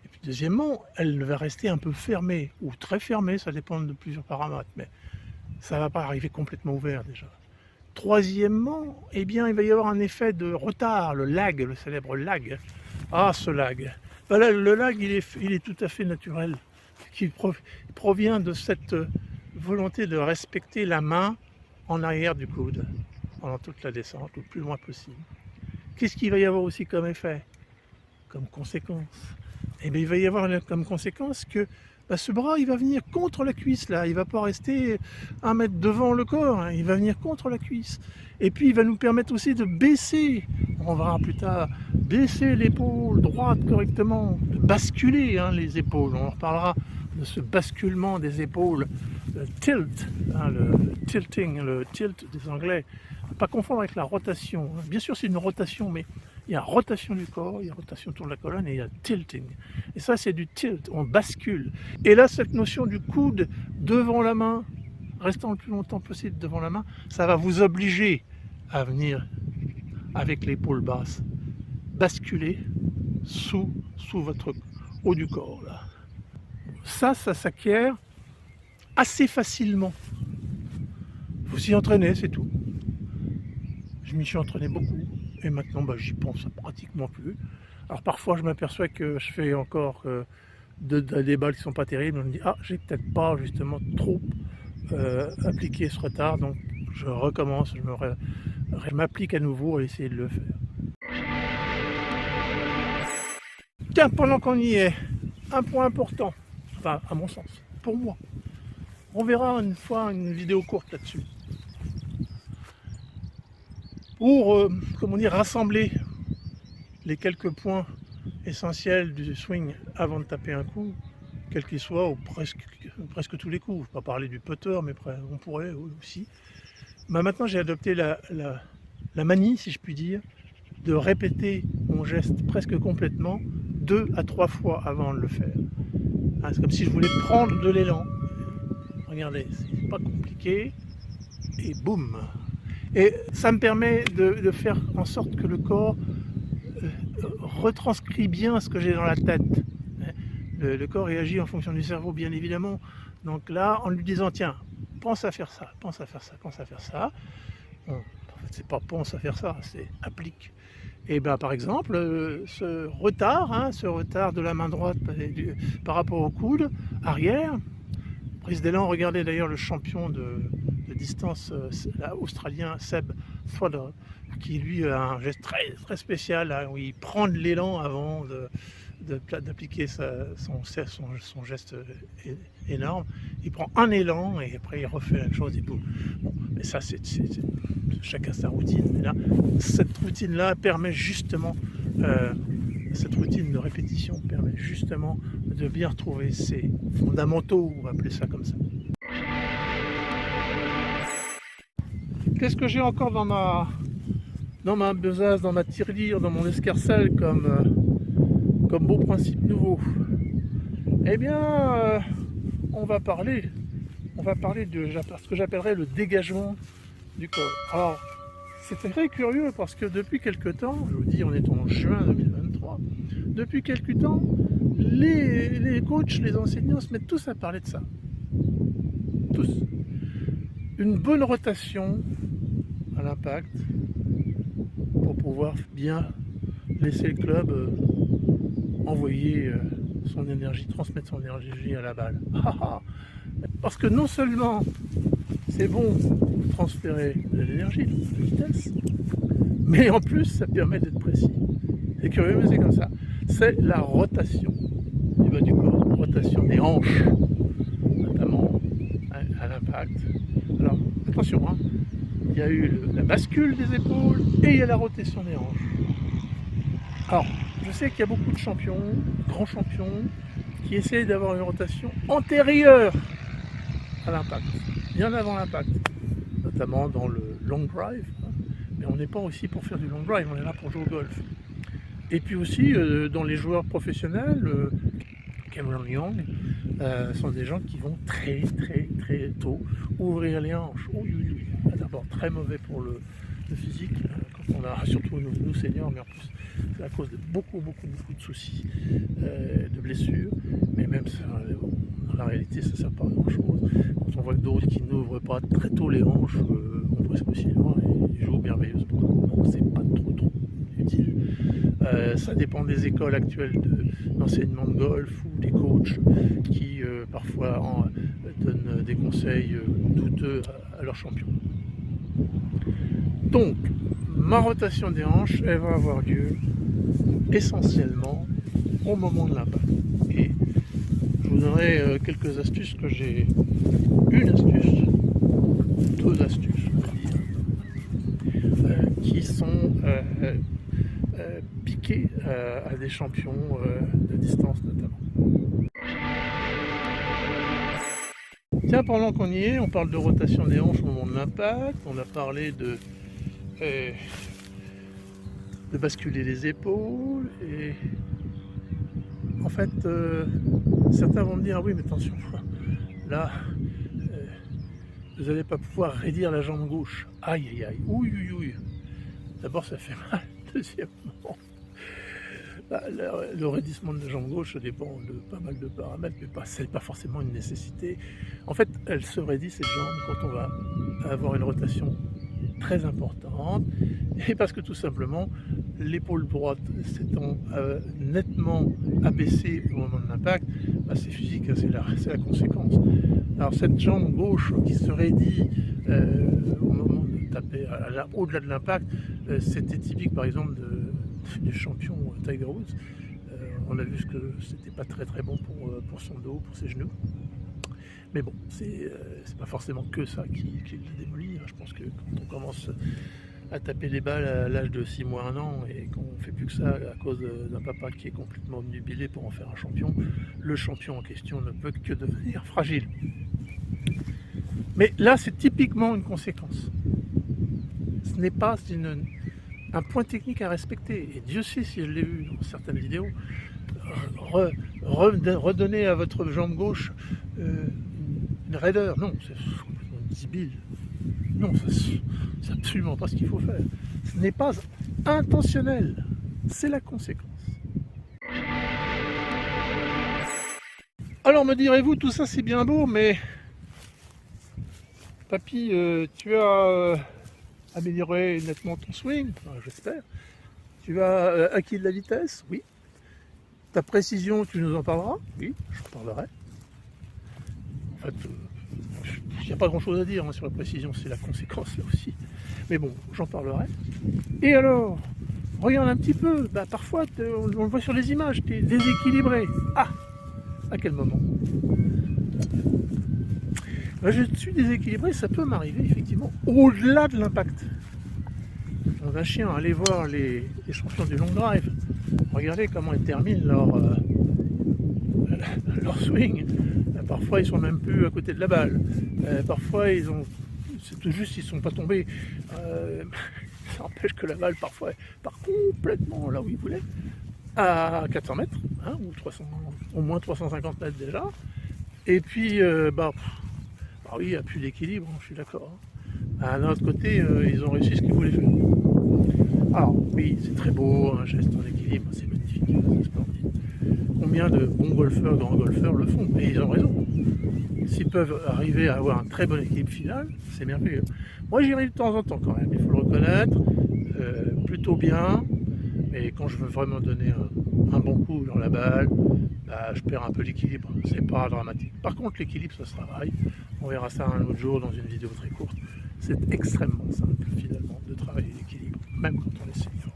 Et puis deuxièmement, elle va rester un peu fermée, ou très fermée, ça dépend de plusieurs paramètres, mais ça ne va pas arriver complètement ouvert déjà. Troisièmement, eh bien, il va y avoir un effet de retard, le lag, le célèbre lag. Ah, ce lag. Ben là, le lag, il est tout à fait naturel, qui provient de cette volonté de respecter la main en arrière du coude pendant toute la descente, le plus loin possible. Qu'est-ce qu'il va y avoir aussi comme effet, comme conséquence? Eh bien, il va y avoir comme conséquence que ce bras, il va venir contre la cuisse, là. Il ne va pas rester 1 mètre devant le corps, hein. Il va venir contre la cuisse. Et puis, il va nous permettre aussi de baisser, on verra plus tard, baisser l'épaule droite correctement, de basculer les épaules. On en reparlera de ce basculement des épaules, le tilt, le tilting, le tilt des Anglais. Pas confondre avec la rotation. Bien sûr, c'est une rotation, mais il y a rotation du corps, il y a rotation autour de la colonne et il y a tilting. Et ça, c'est du tilt, on bascule. Et là, cette notion du coude devant la main, restant le plus longtemps possible devant la main, ça va vous obliger à venir avec l'épaule basse, basculer sous votre haut du corps. Là. Ça s'acquiert assez facilement. Vous y entraînez, c'est tout. Je m'y suis entraîné beaucoup et maintenant j'y pense pratiquement plus. Alors parfois je m'aperçois que je fais encore des balles qui ne sont pas terribles. Je me dis j'ai peut-être pas justement trop appliqué ce retard, donc je recommence, je m'applique à nouveau à essayer de le faire. Tiens, pendant qu'on y est, un point important, enfin à mon sens, pour moi. On verra une fois une vidéo courte là-dessus. Pour, rassembler les quelques points essentiels du swing avant de taper un coup, quel qu'il soit, ou presque tous les coups. Je ne vais pas parler du putter, mais on pourrait aussi. Maintenant, j'ai adopté la manie, si je puis dire, de répéter mon geste presque complètement 2 à 3 fois avant de le faire. C'est comme si je voulais prendre de l'élan. Regardez, c'est pas compliqué. Et boum! Et ça me permet de faire en sorte que le corps retranscrit bien ce que j'ai dans la tête. Le corps réagit en fonction du cerveau, bien évidemment. Donc là, en lui disant, tiens, pense à faire ça, pense à faire ça, pense à faire ça. Bon, en fait, c'est pas pense à faire ça, c'est applique. Et par exemple, ce retard de la main droite par rapport au coude arrière, prise d'élan, regardez d'ailleurs le champion de distance australien Seb Thwodell, qui lui a un geste très, très spécial où il prend de l'élan avant d'appliquer son geste énorme. Il prend un élan et après il refait la même chose et boum. Bon, mais ça c'est chacun sa routine. Et là, cette routine-là permet justement, cette routine de répétition permet justement de bien retrouver ces fondamentaux, on va appeler ça comme ça. Qu'est-ce que j'ai encore dans ma besace, dans ma tirelire, dans mon escarcelle comme beau principe nouveau? Eh bien, on va parler de ce que j'appellerais le dégagement du corps. Alors, c'est très curieux parce que depuis quelque temps, je vous dis, on est en juin 2023, depuis quelque temps, les coachs, les enseignants se mettent tous à parler de ça. Tous. Une bonne rotation à l'impact pour pouvoir bien laisser le club envoyer son énergie, transmettre son énergie à la balle. Parce que non seulement c'est bon de transférer de l'énergie, de la vitesse, mais en plus ça permet d'être précis. C'est curieux, mais c'est comme ça. C'est la rotation du bas du corps, la rotation des hanches, notamment à l'impact. Alors attention, il y a eu la bascule des épaules et il y a la rotation des hanches. Alors, je sais qu'il y a beaucoup de champions, grands champions, qui essayent d'avoir une rotation antérieure à l'impact, bien avant l'impact, notamment dans le long drive. Mais on n'est pas aussi pour faire du long drive, on est là pour jouer au golf. Et puis aussi, dans les joueurs professionnels, Cameron Young, sont des gens qui vont très tôt ouvrir les hanches. D'abord très mauvais pour le physique, quand on a, surtout nous seniors, mais en plus c'est à cause de beaucoup de soucis, de blessures, mais même ça, dans la réalité ça ne sert pas à grand chose. Quand on voit que d'autres qui n'ouvrent pas très tôt les hanches vont presque aussi loin et ils jouent merveilleusement, donc c'est pas trop utile. Ça dépend des écoles actuelles d'enseignement de golf ou des coachs qui parfois donnent des conseils douteux à leurs champions. Donc, ma rotation des hanches, elle va avoir lieu essentiellement au moment de l'impact. Et je vous donnerai quelques astuces que j'ai. Une astuce, deux astuces, on va dire, qui sont piquées à des champions de distance notamment. Tiens, pendant qu'on y est, on parle de rotation des hanches au moment de l'impact, on a parlé de basculer les épaules, et en fait certains vont me dire ah oui mais attention, là vous n'allez pas pouvoir raidir la jambe gauche, aïe, ouille, d'abord ça fait mal, deuxièmement le raidissement de la jambe gauche dépend de pas mal de paramètres, mais c'est pas forcément une nécessité. En fait, elle se raidit cette jambe quand on va avoir une rotation très importante, et parce que tout simplement l'épaule droite s'étant nettement abaissée au moment de l'impact, c'est physique, c'est la conséquence. Alors cette jambe gauche qui se raidit au moment de taper au-delà de l'impact, c'était typique par exemple du champion Tiger Woods. On a vu que c'était pas très bon pour son dos, pour ses genoux. Mais bon, c'est pas forcément que ça qui le démolit. Je pense que quand on commence à taper les balles à l'âge de 6 mois, 1 an, et qu'on ne fait plus que ça à cause d'un papa qui est complètement obnubilé pour en faire un champion, le champion en question ne peut que devenir fragile. Mais là, c'est typiquement une conséquence. Ce n'est pas un point technique à respecter. Et Dieu sait si je l'ai vu dans certaines vidéos. Redonner à votre jambe gauche une raideur. Non, c'est complètement débile. Non, c'est absolument pas ce qu'il faut faire. Ce n'est pas intentionnel. C'est la conséquence. Alors me direz-vous, tout ça c'est bien beau, mais papy, tu as amélioré nettement ton swing, enfin, j'espère. Tu as acquis de la vitesse, oui. Ta précision, tu nous en parleras, oui, j'en parlerai. En fait, il n'y a pas grand chose à dire sur la précision, c'est la conséquence là aussi. Mais bon, j'en parlerai. Et alors, regarde un petit peu, parfois on le voit sur les images, tu es déséquilibré. Ah, à quel moment? Je suis déséquilibré, ça peut m'arriver effectivement au-delà de l'impact. Dans un chien, allez voir les champions du long drive, regardez comment ils terminent leur swing. Parfois ils sont même plus à côté de la balle, parfois c'est tout juste ils ne sont pas tombés, ça empêche que la balle parfois part complètement là où ils voulaient, à 400 mètres, ou 300, au moins 350 mètres déjà, et puis oui, il n'y a plus d'équilibre, je suis d'accord. D'un autre côté, ils ont réussi ce qu'ils voulaient faire. Alors oui, c'est très beau, un geste en équilibre, c'est magnifique, c'est splendide. Combien de bons golfeurs, grands golfeurs le font, et ils ont raison. S'ils peuvent arriver à avoir un très bon équilibre final, c'est merveilleux. Moi j'y arrive de temps en temps quand même, il faut le reconnaître, plutôt bien, mais quand je veux vraiment donner un bon coup dans la balle, je perds un peu l'équilibre, c'est pas dramatique. Par contre l'équilibre ça se travaille, on verra ça un autre jour dans une vidéo très courte. C'est extrêmement simple finalement de travailler l'équilibre, même quand on est senior.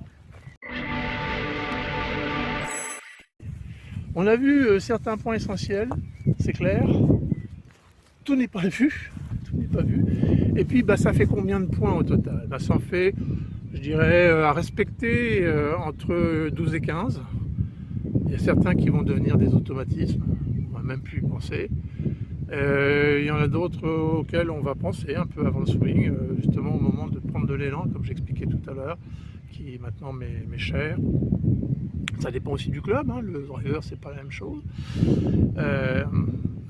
On a vu certains points essentiels, c'est clair. Tout n'est pas vu, Et puis ça fait combien de points au total? Ça en fait, je dirais, à respecter entre 12 et 15. Il y a certains qui vont devenir des automatismes, on va même plus y penser. Il y en a d'autres auxquels on va penser un peu avant le swing, justement au moment de prendre de l'élan, comme j'expliquais tout à l'heure, qui maintenant m'est cher. Ça dépend aussi du club, hein, le driver c'est pas la même chose.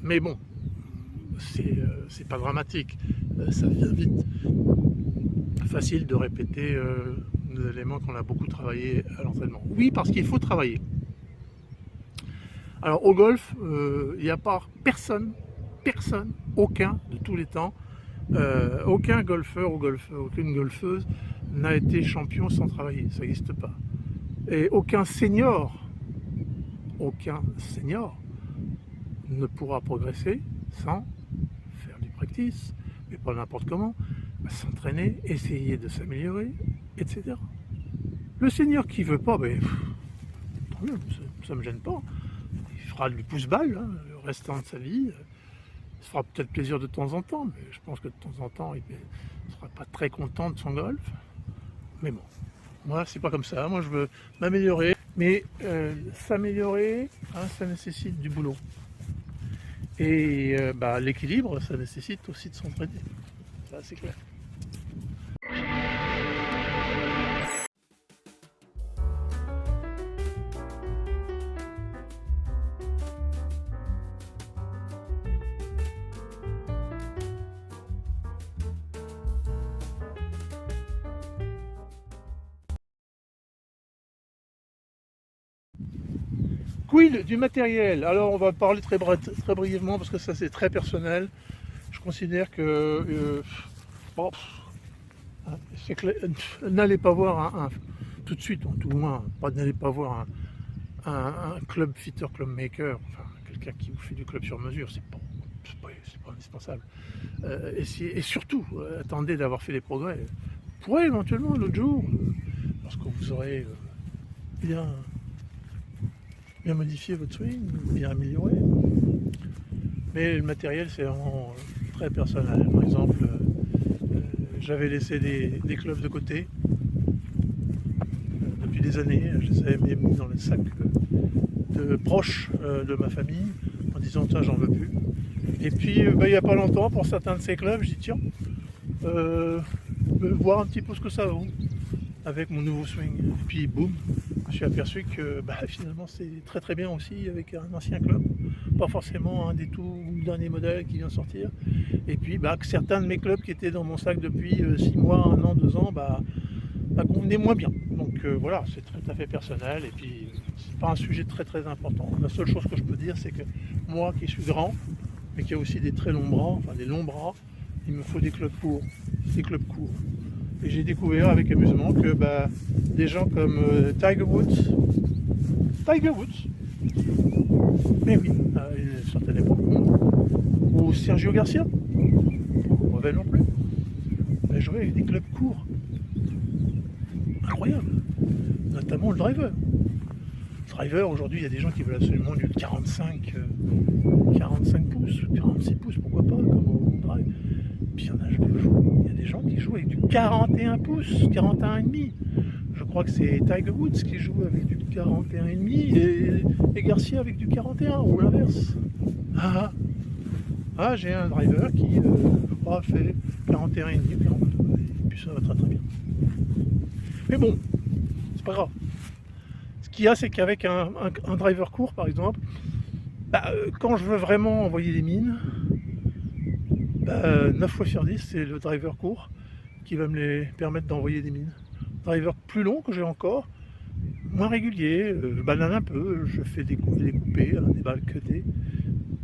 Mais bon, c'est pas dramatique, ça vient vite. Facile de répéter des éléments qu'on a beaucoup travaillé à l'entraînement. Oui, parce qu'il faut travailler. Alors au golf, il n'y a pas personne, aucun de tous les temps, aucun golfeur ou aucune golfeuse n'a été champion sans travailler, ça n'existe pas. Et aucun senior ne pourra progresser sans faire du practice, mais pas n'importe comment, s'entraîner, essayer de s'améliorer, etc. Le senior qui veut pas, ben, tant mieux, ça ne me gêne pas. Il fera du pouce-balle hein, le restant de sa vie. Il se fera peut-être plaisir de temps en temps, mais je pense que de temps en temps, il ne sera pas très content de son golf. Mais bon, moi, c'est pas comme ça. Moi, je veux m'améliorer. Mais s'améliorer, hein, ça nécessite du boulot. Et l'équilibre, ça nécessite aussi de s'entraîner. Ça, c'est clair. Quid du matériel? Alors on va parler très brièvement parce que ça c'est très personnel. Je considère que n'allez pas voir tout de suite, tout au moins, n'allez pas voir un club fitter, club maker, enfin quelqu'un qui vous fait du club sur mesure, c'est pas indispensable. Et surtout, attendez d'avoir fait des progrès. Vous pourrez éventuellement l'autre jour, lorsque vous aurez bien modifié votre swing, bien amélioré. Mais le matériel, c'est vraiment très personnel. Par exemple, j'avais laissé des clubs de côté depuis des années. Je les avais mis dans les sacs de proches de ma famille en disant tiens, j'en veux plus. Et puis, il n'y a pas longtemps, pour certains de ces clubs, je dis tiens, voir un petit peu ce que ça vaut avec mon nouveau swing. Et puis, boum, je me suis aperçu que finalement, c'est très très bien aussi avec un ancien club. Pas forcément un des tout derniers modèles qui vient de sortir. Et puis, que certains de mes clubs qui étaient dans mon sac depuis 6 mois, 1 an, 2 ans, convenaient moins bien. Donc voilà, c'est tout à fait personnel. Et puis, c'est pas un sujet très très important. La seule chose que je peux dire, c'est que moi qui suis grand, mais qui a aussi des très longs bras, enfin des longs bras, il me faut des clubs courts. Et j'ai découvert avec amusement que des gens comme Tiger Woods, mais oui, il est certainement pas ou Sergio Garcia, pas mauvais non plus, jouait avec des clubs courts, incroyable, notamment le driver. Aujourd'hui, il y a des gens qui veulent absolument du 45 pouces, 46 pouces, pourquoi pas, comme au drive. Puis il y a des gens qui jouent avec du 41 pouces, 41,5. Je crois que c'est Tiger Woods qui joue avec du 41,5 et Garcia avec du 41, ou l'inverse. J'ai un driver qui, je crois, fait 41,5, 42, et puis ça va très très bien. Mais bon, c'est pas grave. Ce qu'il y a, c'est qu'avec un driver court, par exemple, quand je veux vraiment envoyer des mines, 9 fois sur 10, c'est le driver court qui va me les permettre d'envoyer des mines. Driver plus long que j'ai encore, moins régulier, je banane un peu, je fais des coupés, des balles cutées,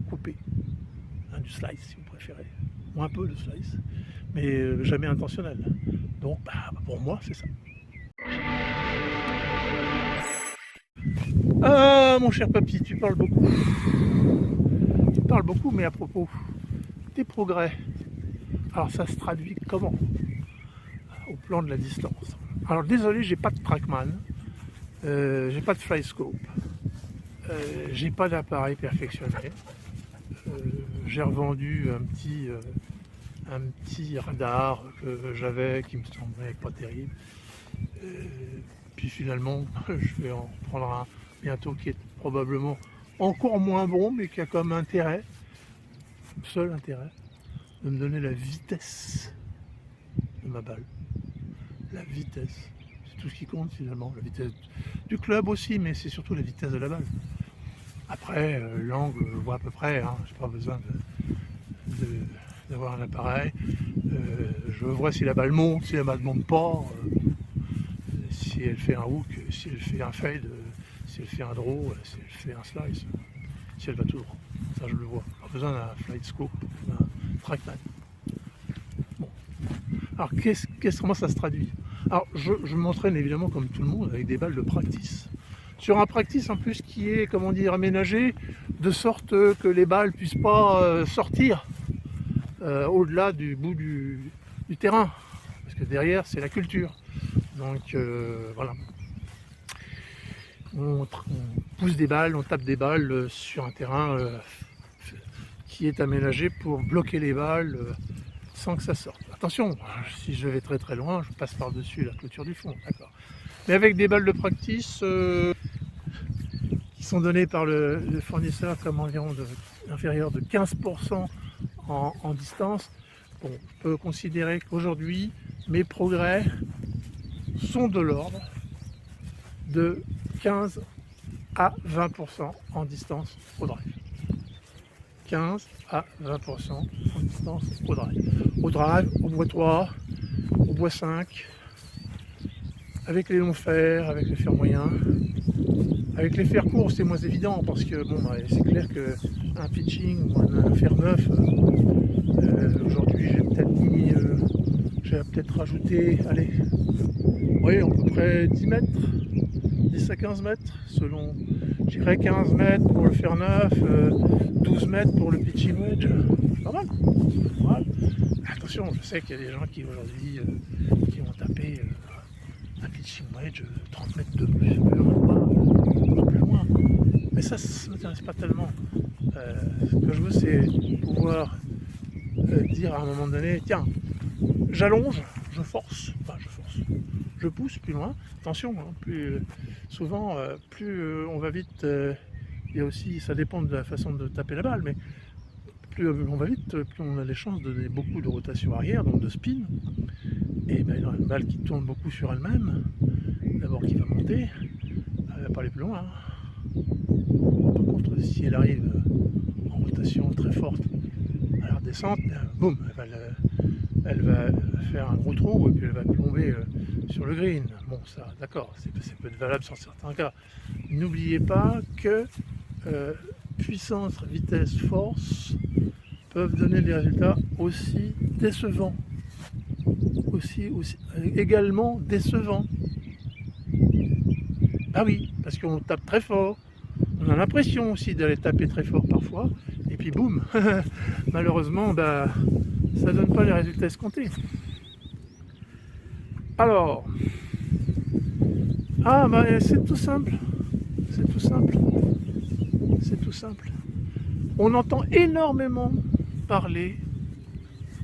coupées, du slice si vous préférez, ou un peu de slice, mais jamais intentionnel. Donc pour moi c'est ça. Ah mon cher papy, tu parles beaucoup. Mais à propos tes progrès, alors ça se traduit comment au plan de la distance? Alors désolé, j'ai pas de Trackman, j'ai pas de FlyScope, j'ai pas d'appareil perfectionné, j'ai revendu un petit radar que j'avais qui me semblait pas terrible, puis finalement je vais en prendre un bientôt qui est probablement encore moins bon mais qui a comme intérêt, seul intérêt, de me donner la vitesse de ma balle. La vitesse, c'est tout ce qui compte finalement. La vitesse du club aussi, mais c'est surtout la vitesse de la balle. Après, l'angle, je vois à peu près, hein, j'ai pas besoin d'avoir un appareil. Je vois si la balle monte, si la balle ne monte pas, si elle fait un hook, si elle fait un fade, si elle fait un draw, si elle fait un slice, si elle va tout droit. Ça, je le vois. Pas besoin d'un flight scope, d'un trackman. Bon. Alors, comment ça se traduit? Alors, je m'entraîne évidemment comme tout le monde avec des balles de practice. Sur un practice en plus qui est, comment dire, aménagé de sorte que les balles puissent pas sortir au-delà du bout du terrain. Parce que derrière, c'est la culture. Donc, voilà. On pousse des balles, on tape des balles sur un terrain qui est aménagé pour bloquer les balles sans que ça sorte. Attention, si je vais très très loin, je passe par-dessus la clôture du fond, d'accord. Mais avec des balles de practice qui sont données par le fournisseur comme environ inférieur de 15% en distance, bon, je peux considérer qu'aujourd'hui, mes progrès sont de l'ordre de 15 à 20% en distance au drive. 15 à 20% en distance au drive. Au drive, au bois 3, au bois 5, avec les longs fers, avec les fers moyens. Avec les fers courts, c'est moins évident parce que bon, c'est clair qu'un pitching ou un fer neuf, aujourd'hui j'ai peut-être rajouté, allez, oui, à peu près 10 mètres, 10 à 15 mètres, selon, je dirais 15 mètres pour le fer neuf, 12 mètres pour le pitching wedge. Pas mal. Voilà. Attention, je sais qu'il y a des gens qui aujourd'hui qui vont taper un pitching wedge 30 mètres de plus loin. Mais ça ne m'intéresse pas tellement. Ce que je veux, c'est pouvoir dire à un moment donné, tiens, j'allonge, je force, je pousse plus loin. Attention, hein, plus souvent, plus on va vite, il y a aussi, ça dépend de la façon de taper la balle, mais plus on va vite, plus on a des chances de donner beaucoup de rotation arrière, donc de spin. Et ben, une balle qui tourne beaucoup sur elle-même, d'abord qui va monter, elle va pas aller plus loin. Par contre, si elle arrive en rotation très forte à la redescente, boum, elle va faire un gros trou et puis elle va plomber sur le green. Bon, ça, d'accord, c'est peut être valable sur certains cas. N'oubliez pas que puissance, vitesse, force peuvent donner des résultats aussi décevants. Également décevants. Ah oui, parce qu'on tape très fort. On a l'impression aussi d'aller taper très fort parfois. Et puis boum, malheureusement, bah, ça donne pas les résultats escomptés. Alors, c'est tout simple. C'est tout simple. C'est tout simple. On entend énormément parler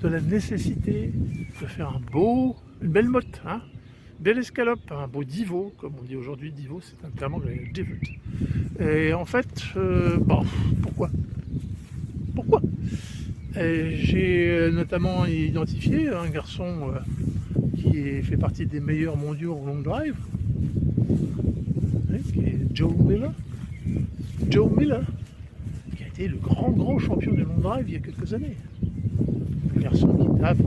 de la nécessité de faire une belle motte, hein, belle escalope, un beau divot, comme on dit aujourd'hui. Divot, c'est un terme anglais, divot. Et en fait, pourquoi j'ai notamment identifié un garçon qui fait partie des meilleurs mondiaux en long drive, qui est Joe Miller, qui a été le grand champion du long drive il y a quelques années. Un garçon qui tape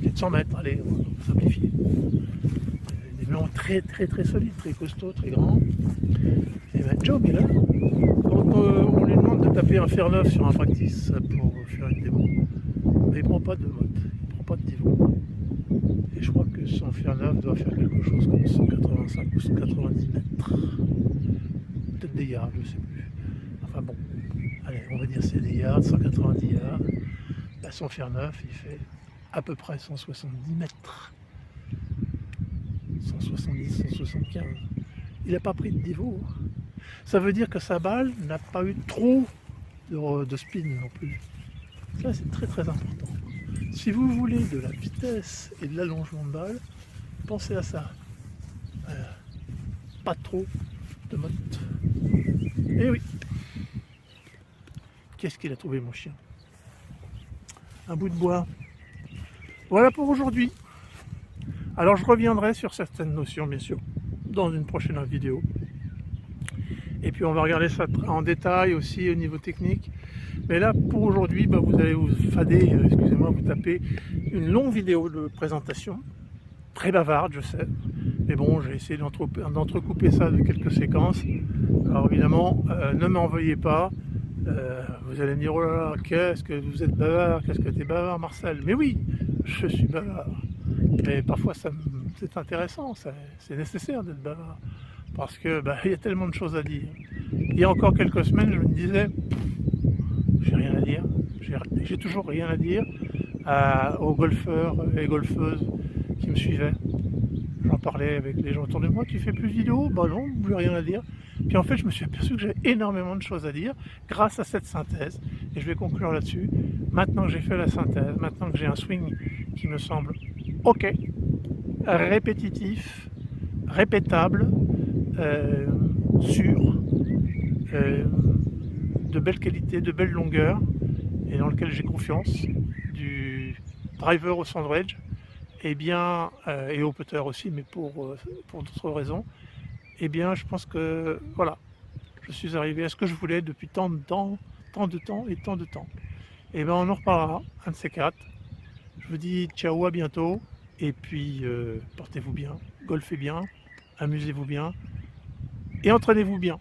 400 mètres, allez, on va simplifier. Des blancs très solides, très costauds, très grands. Et ben Joe Miller, quand on lui demande de taper un fer neuf sur un practice pour faire une démo, il ne prend pas de motte, il ne prend pas de divot. Et je crois que son fer neuf doit faire quelque chose comme 185 ou 190 mètres. Peut-être des yards, je ne sais plus. Enfin bon, allez, on va dire c'est des yards, 190 yards. Bah, son fer neuf, il fait à peu près 170 mètres. 170, 175. Il n'a pas pris de divot. Ça veut dire que sa balle n'a pas eu trop de spin non plus. Ça, c'est très important. Si vous voulez de la vitesse et de l'allongement de balle, pensez à ça. Pas trop de motte. Et oui. Qu'est-ce qu'il a trouvé, mon chien? Un bout de bois. Voilà pour aujourd'hui. Alors je reviendrai sur certaines notions, bien sûr, dans une prochaine vidéo. Et puis on va regarder ça en détail aussi au niveau technique. Mais là, pour aujourd'hui, vous allez vous fader, excusez-moi, vous tapez une longue vidéo de présentation, très bavarde, je sais. Mais bon, j'ai essayé d'entrecouper ça de quelques séquences. Alors évidemment, ne m'en veuillez pas. Vous allez me dire, oh là là, qu'est-ce que vous êtes bavard, qu'est-ce que tu es bavard, Marcel. Mais oui, je suis bavard. Mais parfois, c'est intéressant, c'est nécessaire d'être bavard. Parce que il y a tellement de choses à dire. Il y a encore quelques semaines, je me disais, j'ai rien à dire. J'ai toujours rien à dire aux golfeurs et golfeuses qui me suivaient. J'en parlais avec les gens autour de moi. Tu fais plus de vidéos? Bah non, plus rien à dire. Puis en fait, je me suis aperçu que j'ai énormément de choses à dire grâce à cette synthèse. Et je vais conclure là-dessus. Maintenant que j'ai fait la synthèse, maintenant que j'ai un swing qui me semble ok, répétitif, répétable, sûr, de belle qualité, de belle longueur, et dans lequel j'ai confiance, du driver au sandwich, et bien, et au putter aussi, mais pour d'autres raisons, et bien je pense que voilà, je suis arrivé à ce que je voulais depuis tant de temps. Et bien on en reparlera, un de ces quatre. Je vous dis ciao, à bientôt, et puis portez-vous bien, golfez bien, amusez-vous bien, et entraînez-vous bien.